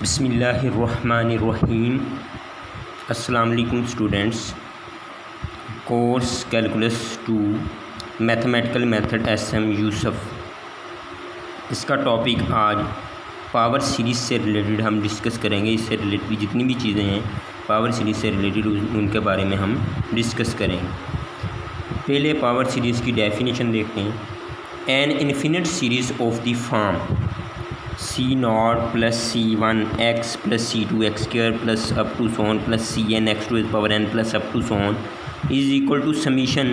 बिस्मिल्लाहिर्रहमानिर्रहीम। अस्सलाम वालेकुम students. Course calculus 2 mathematical method SM Yusuf, इसका टॉपिक आज पावर सीरीज़ से रिलेटेड हम डिस्कस करेंगे। इससे रिलेटेड जितनी भी चीज़ें हैं पावर सीरीज़ से रिलेटेड उनके बारे में हम डिस्कस करेंगे। पहले पावर सीरीज़ की डेफिनेशन देखते हैं। An infinite series of the form C0 plus C1 x plus C2 x square plus up to so on plus Cn x to the power n plus up to so on is equal to summation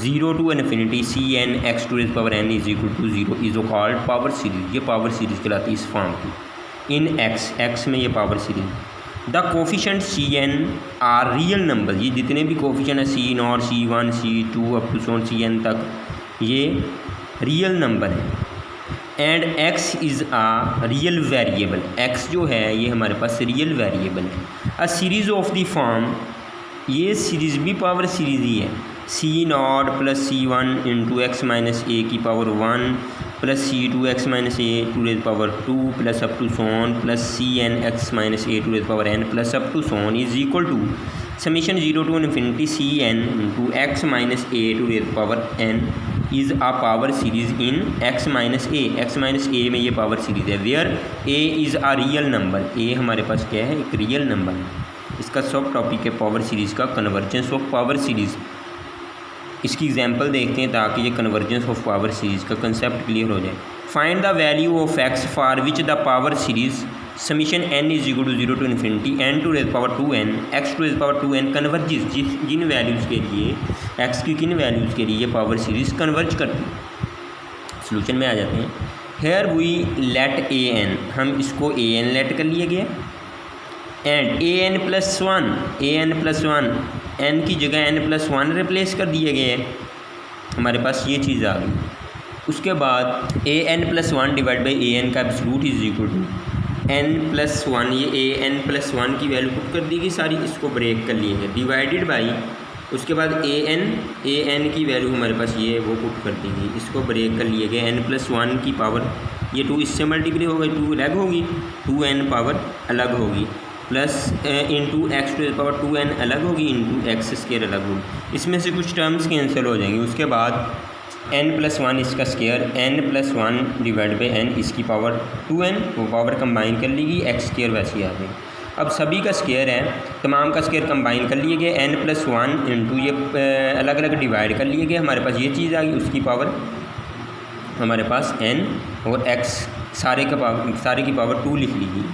0 to infinity Cn x to the power n is equal to 0 is called power series. ये power series कहलाती है इस form की। इन x में ये power सीरीज़। The coefficient Cn are real number. ये जितने भी कोफिशेंट है C0 C1 C2 up to Son Cn तक ये रियल नंबर है। And x is a real variable. x जो है ये हमारे पास रियल वेरिएबल है। A series of the form, ये सीरीज़ भी पावर सीरीज़ ही है। C0 plus C1 into x minus a की power 1 plus C2 x minus a to the power 2 plus up to so on plus Cn x minus a to the power n plus up to so on is equal to summation 0 to infinity Cn into x minus a to the power n is a power series in x minus a में ये power series है। Where a is a real number. a हमारे पास क्या है, एक real number है। इसका सब टॉपिक है पावर सीरीज़ का कन्वर्जेंस ऑफ पावर सीरीज़। इसकी एग्जांपल देखते हैं ताकि ये कन्वर्जेंस ऑफ पावर सीरीज़ का कंसेप्ट क्लियर हो जाए। Find the value of x for which the power series summation n is equal to 0 to infinity n to the power 2n x to the power 2n converges. जिन values के लिए x की किन values के लिए ये power series converge करती है। सोल्यूशन में आ जाते हैं। हेयर वी लेट an, हम इसको an लेट कर लिए गया and an plus one n की जगह n प्लस 1 रिप्लेस कर दिए गए। हमारे पास ये चीज़ आ गई। उसके बाद an plus 1 divide by an का absolute is equal to n plus 1। ये an प्लस 1 की वैल्यू पुट कर दी गई सारी, इसको ब्रेक कर लिए गए डिवाइडेड बाई। उसके बाद an की वैल्यू हमारे पास ये वो पुट कर दी गई, इसको ब्रेक कर लिए गए। n प्लस 1 की पावर ये 2 इससे मल्टीप्लाई हो गई, 2 अलग होगी, 2n पावर अलग होगी plus into x to the power 2n अलग होगी इंटू एक्स स्क्वायर अलग होगी। इसमें से कुछ टर्म्स कैंसिल हो जाएंगी। उसके बाद n प्लस 1 इसका square n plus 1 divide by n इसकी पावर 2n, वो पावर कंबाइन कर लीगी, एक्स स्क्वायर वैसे ही आ गई। अब सभी का स्क्वायर है, तमाम का स्क्वायर कंबाइन कर लिए गए। n प्लस 1 इंटू ये अलग अलग डिवाइड कर लिए गए। हमारे पास ये चीज़ आ गई, उसकी पावर हमारे पास n और x सारे की पावर 2 लिख लीजिए।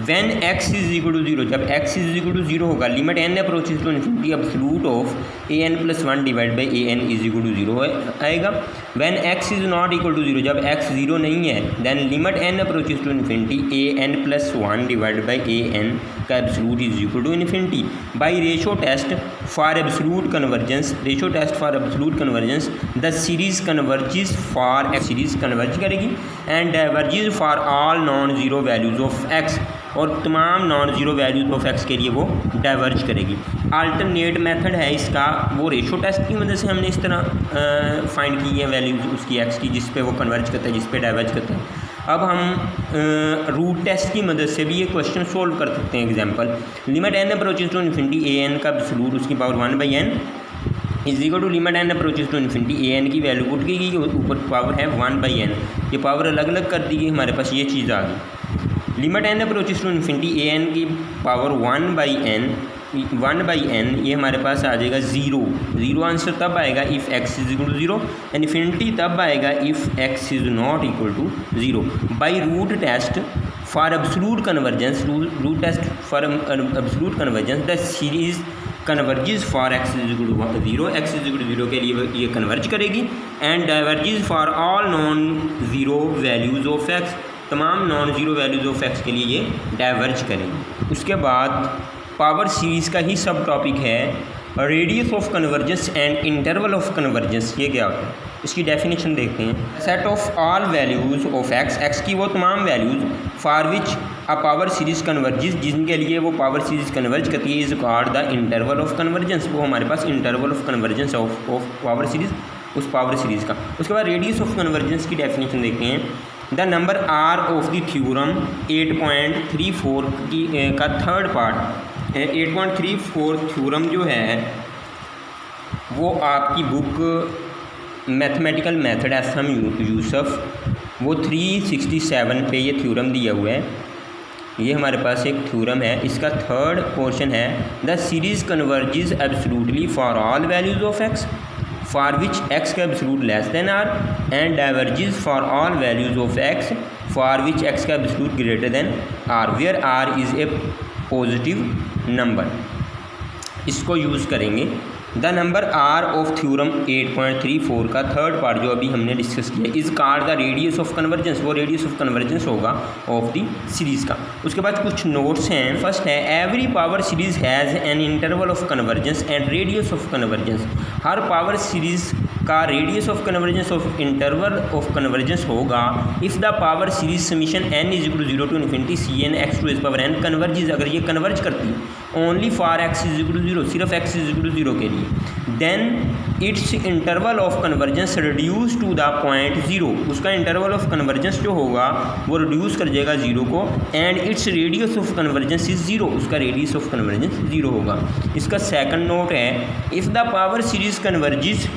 When x is equal to 0, जब x इज इक्वल टू 0 होगा limit n approaches to infinity absolute of an plus 1 divide by an is equal to 0 आएगा। When x is not equal to 0, जब x 0 नहीं है then limit n approaches to infinity an plus 1 divide by an का absolute is equal to infinity. By ratio test for absolute convergence, ratio test for absolute convergence the series converges for series converge करेगी and diverges for all non zero values of x, और तमाम non zero values of x के लिए वो diverge करेगी। Alternate method है इसका, वो रेशो टेस्ट की मदद से हमने इस तरह फाइंड की है वैल्यूज़ उसकी x की, जिस पे वो कन्वर्ज करता है, जिस पे डाइवर्ज करता है। अब हम रूट टेस्ट की मदद से भी ये क्वेश्चन सोल्व कर सकते हैं। Example, limit n approaches to infinity an का एब्सोल्यूट उसकी power 1 by n is equal to limit n approaches to infinity an की वैल्यू पुट की गई, ऊपर पावर है 1 बाई n, ये पावर अलग अलग कर दी गई। हमारे पास ये चीज़ आ गई। Limit n approaches to infinity an की पावर 1 बाई n, ये हमारे पास आ जाएगा 0 आंसर तब आएगा if x is equal to 0, infinity तब आएगा if x is not equal to 0। By root test for absolute convergence, root test for absolute convergence the series converges for x is equal to 0, x is equal to 0 के लिए ये converge करेगी and diverges for all non zero values of x, तमाम non zero values of x के लिए ये diverge करेगी। उसके बाद पावर सीरीज़ का ही सब टॉपिक है radius of convergence and interval of convergence. ये क्या होता है, इसकी डेफिनेशन देखते हैं। Set of all values of x की वो तमाम values for which a power series converges, जिनके लिए वो पावर सीरीज़ कन्वर्ज करती है, is called the interval of convergence. वो हमारे पास interval of convergence of power series, उस पावर सीरीज़ का। उसके बाद रेडियस ऑफ कन्वर्जेंस की डेफिनेशन देखते हैं। The number are of the theorem 8.34 का थर्ड पार्ट 8.34 थ्योरम जो है वो आपकी book mathematical method SM Yusuf वो 367 पे ये थ्योरम दिया हुआ है। ये हमारे पास एक थ्योरम है, इसका थर्ड पोर्शन है the series converges absolutely for all values of x for which x का absolute less than are and diverges for all values of x for which x का absolute greater than R where R is a positive number. इसको use करेंगे। The number are of theorem 8.34 का third part जो अभी हमने discuss किया is called the radius of convergence, वो radius of convergence होगा ऑफ द सीरीज़ का। उसके बाद कुछ नोट्स हैं। फर्स्ट है every power series has an interval of convergence and radius of convergence. हर पावर सीरीज़ का radius of convergence of interval of convergence होगा if the power series summation n is equal to 0 to infinity C N x to is power n converges, अगर ये converge करती है only for x is equal to 0, सिर्फ x is equal to 0 के लिए, then its interval of convergence reduce to the point 0, उसका interval of convergence जो होगा वो रिड्यूस कर जाएगा 0 को, and its radius of convergence is 0, उसका रेडियस ऑफ कन्वर्जेंस 0 होगा। इसका सेकंड नोट है if the power series converges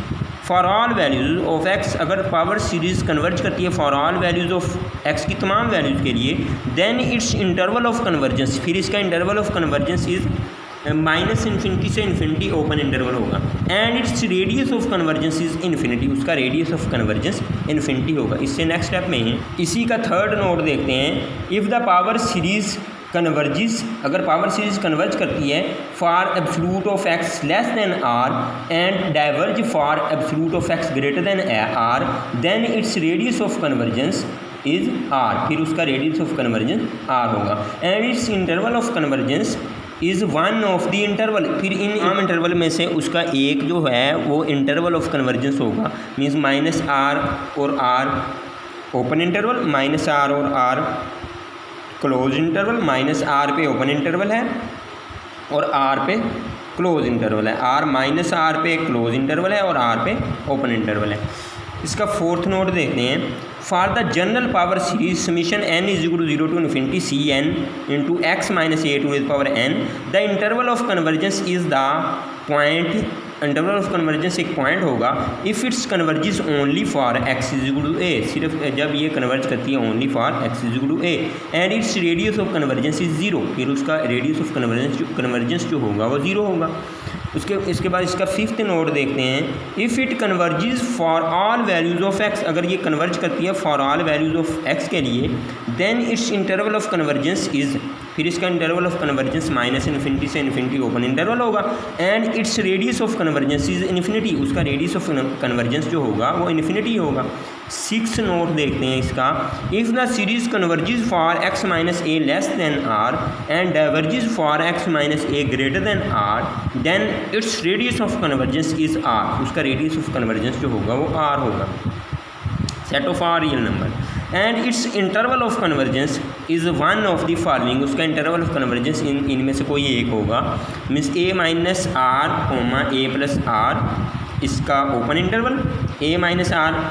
for all values of x, अगर पावर सीरीज़ कन्वर्ज करती है for all values of x की तमाम वैल्यूज़ के लिए, then its interval of convergence, फिर इसका interval of convergence is minus infinity से इन्फिनिटी ओपन इंटरवल होगा, and its radius of convergence is infinity, उसका रेडियस ऑफ कन्वर्जेंस इन्फिनिटी होगा। इससे नेक्स्ट स्टेप में है इसी का थर्ड नोट देखते हैं। If the power series converges, अगर पावर सीरीज कन्वर्ज करती है for absolute of x less than are and diverge for absolute of x greater than r, then its radius of convergence is r, फिर उसका radius of convergence r होगा, and its interval of convergence is one of the interval, फिर इन आम interval में से उसका एक जो है वो इंटरवल ऑफ कन्वर्जेंस होगा, मीन्स माइनस आर और R open interval, minus are और R close interval, minus are पे ओपन इंटरवल है और आर पे क्लोज इंटरवल है, आर माइनस आर पे क्लोज इंटरवल है और आर पे ओपन इंटरवल है। इसका फोर्थ नोट देखते हैं। For the general power series summation n is equal to 0 to infinity C N into x minus a to is power n, the interval of convergence is the point, interval of convergence एक point होगा if it's converges only for x is equal to a, सिर्फ जब ये converge करती है only for x is equal to a, and its radius of convergence is 0, फिर उसका radius of convergence जो होगा वो 0 होगा। इसके बाद इसका फिफ्थ नोट देखते हैं। If it converges for all values of x, अगर ये कन्वर्ज करती है for all values of x के लिए, then its interval of convergence is, फिर इसका interval of convergence minus infinity से इन्फिनिटी ओपन इंटरवल होगा, and its radius of convergence is infinity, उसका रेडियस ऑफ कन्वर्जेंस जो होगा वो इन्फिनिटी होगा। सिक्स नोट देखते हैं इसका। If the series converges for x minus a less than are and diverges for x minus a greater than r, then its radius of convergence is r, उसका radius of convergence जो होगा वो r होगा। Set of r real number and its interval of convergence is one of the following, उसका interval of convergence इनमें से कोई एक होगा, means a minus r comma A plus r, इसका open interval, a minus are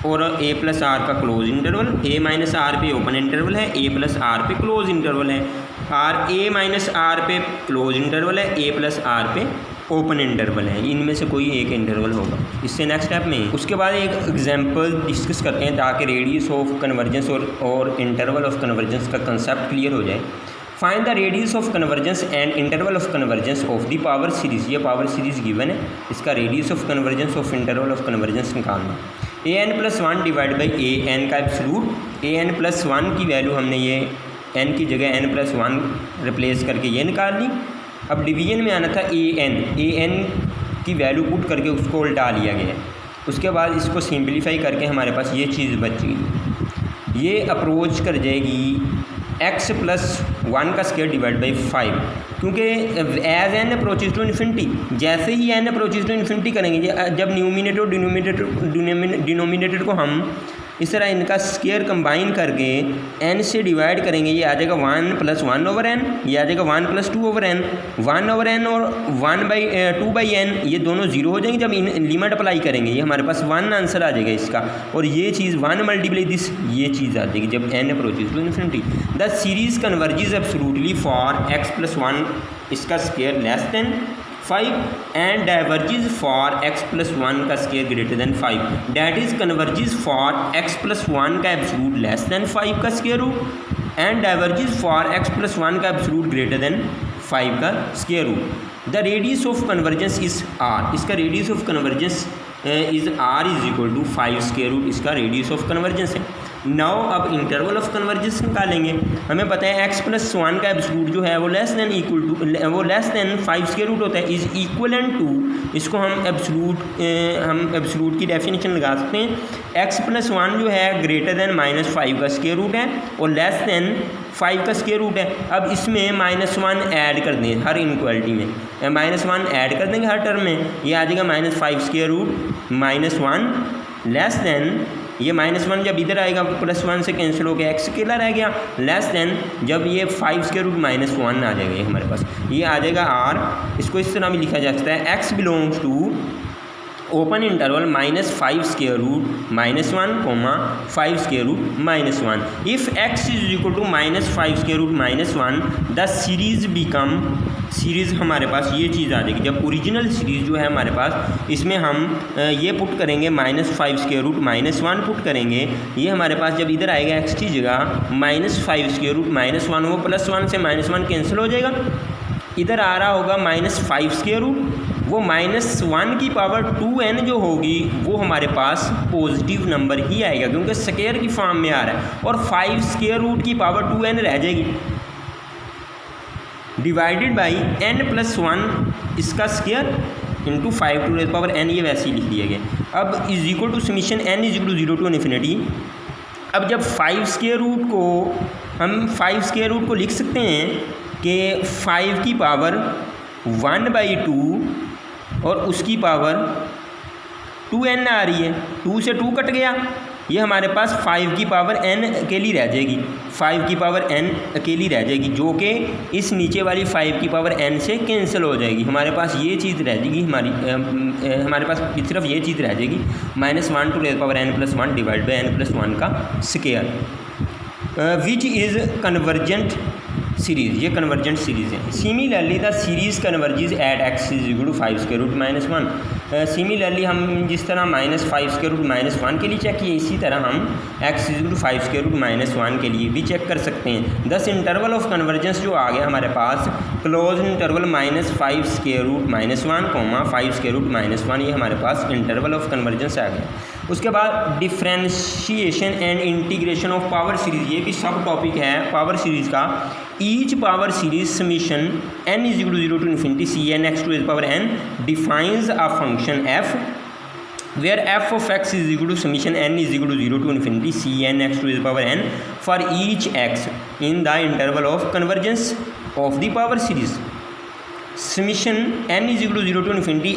और a plus r का close interval, a minus are पे ओपन इंटरवल है, ए प्लस आर पे क्लोज इंटरवल है, आर ए माइनस आर पे close interval है, a plus r पे ओपन इंटरवल है, इनमें से कोई एक इंटरवल होगा। इससे नेक्स्ट स्टेप में उसके बाद एक एग्जांपल डिस्कस करते हैं ताकि रेडियस ऑफ कन्वर्जेंस और इंटरवल ऑफ कन्वर्जेंस का कंसेप्ट क्लियर हो जाए। Find the radius of convergence and interval of convergence of the power series, ये पावर सीरीज गिवन है, इसका radius of convergence of interval of convergence निकालना। A n plus 1 divide by a n का absolute, a n plus 1 की value हमने ये N की जगह एन प्लस 1 रिप्लेस करके ये निकाल ली। अब डिवीजन में आना था ए एन की वैल्यू पुट करके उसको उल्टा लिया गया। उसके बाद इसको सिंप्लीफाई करके हमारे पास ये चीज़ बच गई, ये अप्रोच कर जाएगी x प्लस 1 का स्क्वायर डिवाइड बाई 5, क्योंकि as n approaches to infinity, जैसे ही एन अप्रोचेज टू इन्फिनिटी करेंगे, जब न्यूमिनेटर और डिनोमिनेटर को हम इस तरह इनका स्क्वायर कंबाइन करके n से डिवाइड करेंगे, ये आ जाएगा 1 + 1/n, ये आ जाएगा 1 + 2/n, 1/n और 2/n ये दोनों जीरो हो जाएंगे जब इन लिमिट अप्लाई करेंगे, ये हमारे पास 1 आंसर आ जाएगा इसका। और ये चीज़ 1 × दिस, ये चीज़ आ जाएगी जब n approaches to infinity. The series converges absolutely for x + 1 इसका square less than 5 and diverges for x + 1 का square greater than 5, that is converges for x + 1 का एब्सोल्यूट लेस देन 5 का square root and diverges for x + 1 का absolute greater than 5 का square root. The radius of convergence is r, इसका radius of convergence is r = 5 square root इसका radius of convergence है। Now अब interval of convergence निकालेंगे। हमें पता है x + 1 का एब्सोल्यूट जो है वो लेस देन 5 स्क्वायर रूट होता है, इज़ इक्वलेंट टू, इसको हम एब्सोल्यूट की डेफिनेशन लगा सकते हैं, x + 1 जो है ग्रेटर देन -5 का स्क्वायर रूट है और लेस देन 5 का स्क्वायर रूट है। अब इसमें -1 ऐड कर दें हर इनक्वालिटी में, -1 ऐड कर देंगे हर टर्म में, ये आ जाएगा -5 स्क्वायर रूट -1 लेस देन, ये -1 जब इधर आएगा +1 से कैंसिल हो गया, x अकेला रह गया, लेस देन जब ये 5 स्क्वायर रूट -1 आ जाएगा, ये हमारे पास ये आ जाएगा r। इसको इस तरह भी लिखा जा सकता है, x belongs to open interval -5 square root -1, 5 square root -1। If x = -5 square root -1 the series become, series हमारे पास ये चीज़ आ जाएगी जब ओरिजिनल सीरीज़ जो है हमारे पास, इसमें हम ये पुट करेंगे -5 स्क्वायर रूट -1 पुट करेंगे, ये हमारे पास जब इधर आएगा x की जगह -5 स्क्वायर रूट -1, वो +1 से -1 कैंसिल हो जाएगा, इधर आ रहा होगा -5 स्क्वायर रूट, वो -1 की पावर 2n जो होगी वो हमारे पास पॉजिटिव नंबर ही आएगा क्योंकि स्क्वायर की फॉर्म में आ रहा है, और 5 स्क्वायर रूट की पावर 2n रह जाएगी डिवाइडेड बाई n + 1 इसका स्क्वायर इंटू 5n, ये वैसे ही लिख दिया गया। अब is equal to summation n = 0 to infinity. अब जब 5 स्क्वायर रूट को हम 5 स्क्वायर रूट को लिख सकते हैं कि 5 की पावर 1/2 और उसकी पावर 2n आ रही है, 2 से 2 कट गया, ये हमारे पास 5 की पावर n अकेली रह जाएगी, 5 की पावर n अकेली रह जाएगी जो कि इस नीचे वाली 5 की पावर n से कैंसिल हो जाएगी। हमारे पास ये चीज़ रह जाएगी, हमारे पास सिर्फ ये चीज़ रह जाएगी -1 to n + 1 divide by n + 1 का square, which is convergent series, ये कन्वर्जेंट सीरीज़ है। Similarly the series converges at x = 5 square root -1। Similarly हम जिस तरह -5 स्क्वायर रूट -1 के लिए चेक किए, इसी तरह हम x = 5 स्क्वायर रूट -1 के लिए भी चेक कर सकते हैं। दस इंटरवल ऑफ कन्वर्जेंस जो आ गया हमारे पास, close interval -5 square root -1, 5 square root -1, ये हमारे पास इंटरवल ऑफ कन्वर्जेंस आ गया। उसके बाद differentiation and integration of power series, ये भी सब टॉपिक है पावर सीरीज़ का। Each power series summation n = 0 to infinity cn x⁴n defines a function f where f of x is equal to summation n is equal to 0 to infinity cn x⁴n for each x in the interval of convergence of the power series. Summation n is equal to 0 to infinity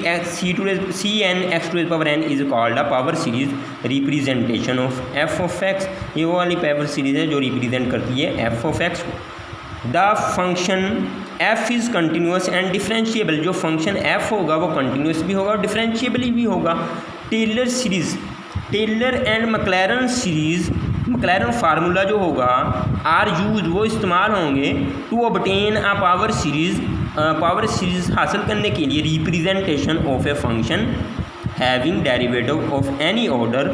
cn x⁴n is called a power series representation of f of x। ये वो वाली power series है जो represent करती है f of x को। The function f is continuous and differentiable, जो function f होगा वो कंटिन्यूस भी होगा और डिफरेंशिएबल भी होगा। Taylor series, Taylor and Maclaurin series, Maclaurin formula जो होगा आर यूज वो इस्तेमाल होंगे to obtain a power series हासिल करने के लिए representation of a function having derivative of any order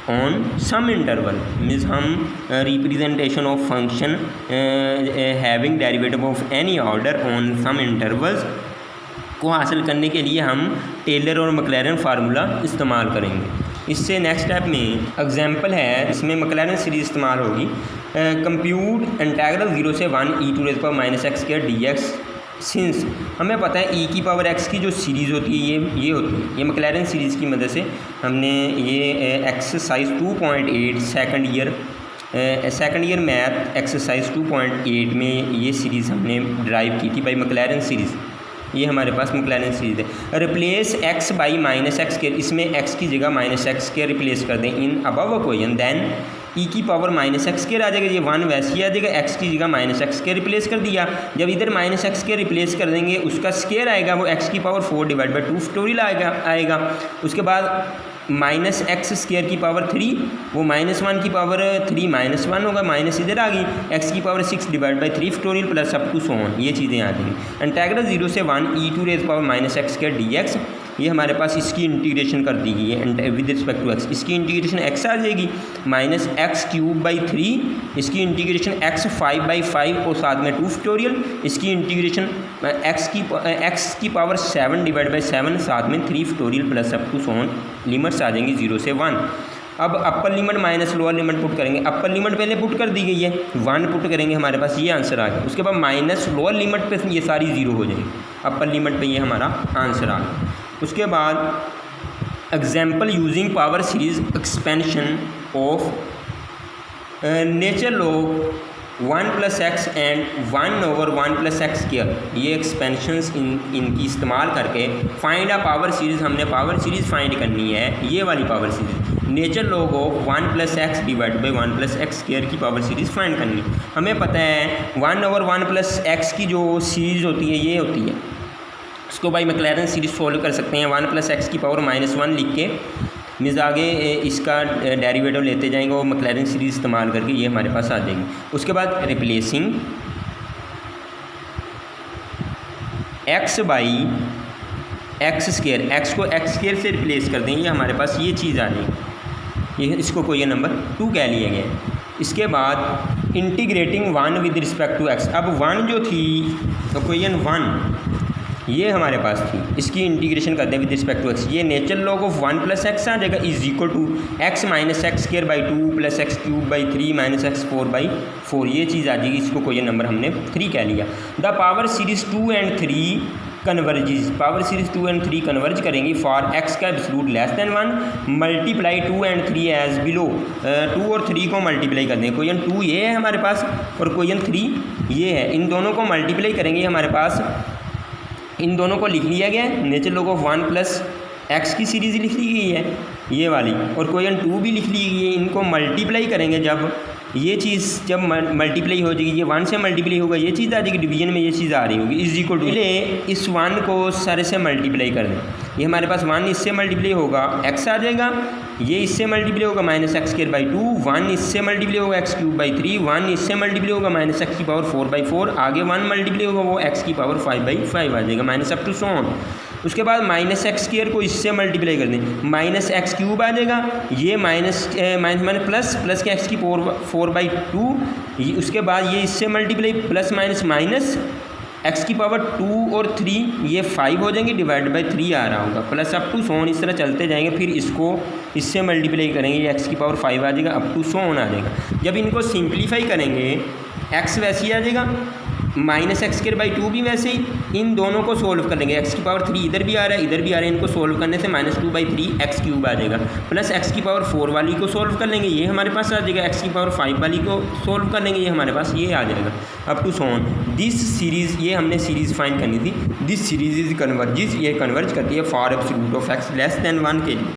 on some interval. Means हम representation of function having derivative of any order on some intervals को हासिल करने के लिए हम टेलर और मैक्लैरन फार्मूला इस्तेमाल करेंगे। इससे नेक्स्ट स्टेप में एग्जांपल है, इसमें मैक्लैरन सीरीज इस्तेमाल होगी। कंप्यूट इंटीग्रल 0 से 1 e⁻ x² dx। सिंस हमें पता है e की पावर x की जो सीरीज़ होती है ये होती है, ये मैक्लैरन सीरीज़ की मदद से हमने ये exercise 2.8 second year math exercise 2.8 में ये सीरीज़ हमने ड्राइव की थी बाई मैक्लैरन सीरीज़। ये हमारे पास मैक्लैरिन सीरीज है। Replace x by minus x square, इसमें x की जगह माइनस एक्स स्क्वायर रिप्लेस कर दें इन अबव इक्वेशन, देन ई की पावर माइनस एक्स स्क्वायर आ जाएगा, ये 1 वैसे ही आ जाएगा, x की जगह माइनस एक्स स्क्वायर रिप्लेस कर दिया। जब इधर माइनस एक्स स्क्वायर रिप्लेस कर देंगे उसका स्क्वायर आएगा, वो x की पावर 4 डिवाइड बाई 2 फैक्टोरियल आएगा। उसके बाद माइनस एक्स स्क्वायर की पावर 3, वो -1 की पावर 3 -1 होगा, माइनस इधर आ गई, एक्स की power 6 divide by 3 factorial plus up to so on, ये चीज़ें आ जाएंगी। इंटीग्रल 0 से 1 e⁻² minus x square dx, ये हमारे पास इसकी इंटीग्रेशन कर दी गई है विद रिस्पेक्ट टू x, इसकी इंटीग्रेशन x आ जाएगी माइनस x³ इसकी इंटीग्रेशन x 5/5 और साथ में 2 फैक्टोरियल, इसकी इंटीग्रेशन x की पावर 7 डिवाइड बाई 7 साथ में 3 factorial plus up to so on, limits आ जाएंगी 0 से 1। अब upper limit minus lower limit put करेंगे, अपर लिमिट पहले पुट कर दी गई है 1 पुट करेंगे, हमारे पास ये आंसर आ गया। उसके बाद माइनस लोअर लिमिट पे ये सारी 0 हो जाएगी, अपर लिमिट पे ये हमारा आंसर आ गया। उसके बाद example using power series expansion of nature log 1 + x and 1/1 + x square, ये एक्सपेंशंस इनकी इस्तेमाल करके फाइंड अ पावर सीरीज़, हमने पावर सीरीज़ फाइंड करनी है, ये वाली power series nature log of 1 + x divide by 1 + x square की पावर सीरीज़ फाइंड करनी। हमें पता है 1/1 + x की जो सीरीज़ होती है ये होती है, इसको भाई मैक्लैरिन सीरीज़ सॉल्व कर सकते हैं 1 + x की पावर -1 लिख के, मीन्स आगे इसका डेरिवेटिव लेते जाएंगे और मैक्लैरिन सीरीज़ इस्तेमाल करके ये हमारे पास आ जाएगी। उसके बाद replacing x by x square, x को x स्क्वायर से रिप्लेस कर देंगे, हमारे पास ये चीज़ आ जाएगी, ये इसको कोई नंबर 2 कह लिया गया। इसके बाद integrating 1 with respect to x, अब 1 जो थी तो इक्वेशन 1 ये हमारे पास थी, इसकी इंटीग्रेशन करते हैं विद रिस्पेक्ट टू x, ये नेचर लॉग ऑफ 1 + x आ जाएगा is equal to x minus x square by 2 + x³ 3 - x4/4, ये चीज़ आ जाएगी, इसको कोई नंबर हमने 3 कह लिया। The power series 2 and 3 converges, power series 2 and 3 converge करेंगी फॉर x का absolute less than 1, multiply 2 and 3 as below, 2 और 3 को मल्टीप्लाई कर देंगे, क्वेश्चन 2 ये है हमारे पास और क्वेश्चन 3 ये है, इन दोनों को मल्टीप्लाई करेंगे, हमारे पास इन दोनों को लिख लिया गया है, नेचर लॉग ऑफ 1 + x की सीरीज़ लिख ली गई है ये वाली, और क्वेश्चन 2 भी लिख ली गई है, इनको मल्टीप्लाई करेंगे, जब ये चीज़ जब मल्टीप्लाई हो जाएगी, ये 1 से मल्टीप्लाई होगा, ये चीज़ आ जाएगी, डिवीजन में ये चीज़ आ रही होगी, इज इक्वल टू, इस 1 को सारे से मल्टीप्लाई कर दें, ये हमारे पास 1 इससे मल्टीप्लाई होगा x आ जाएगा, ये इससे मल्टीप्लाई होगा -x²/2, 1 इससे मल्टीप्लाई होगा x³ 1 इससे मल्टीप्लाई होगा -x⁴/4, आगे 1 मल्टीप्लाई होगा वो x⁵ आ जाएगा minus up to so on. उसके बाद -x² को इससे मल्टीप्लाई कर दें, -x³ आ जाएगा, ये माइनस प्लस के x⁴/2, उसके बाद ये इससे मल्टीप्लाई प्लस माइनस x⁻2 और 3 ये 5 हो जाएंगे, डिवाइड बाई 3 आ रहा होगा, प्लस अप टू सोन, इस तरह चलते जाएंगे, फिर इसको इससे मल्टीप्लाई करेंगे, ये x⁵ आ जाएगा, अप टू सोन आ जाएगा। जब इनको सिंप्लीफाई करेंगे x वैसे ही आ जाएगा, -x² भी वैसे ही, इन दोनों को सोल्व कर लेंगे, x⁻3 इधर भी आ रहा है इधर भी आ रहा है, इनको सोल्व करने से -2/3 x³ आ जाएगा, प्लस x⁴ वाली को सोल्व कर लेंगे, ये हमारे पास आ जाएगा, x⁵ वाली को सोल्व कर लेंगे, ये हमारे पास ये आ जाएगा, up to so on. This series, ये हमने सीरीज़ फाइंड करनी थी, दिस सीरीज़ इज कन्वर्जेस, ये कन्वर्ज करती है फॉर एब्सोल्यूट ऑफ x < 1 के लिए।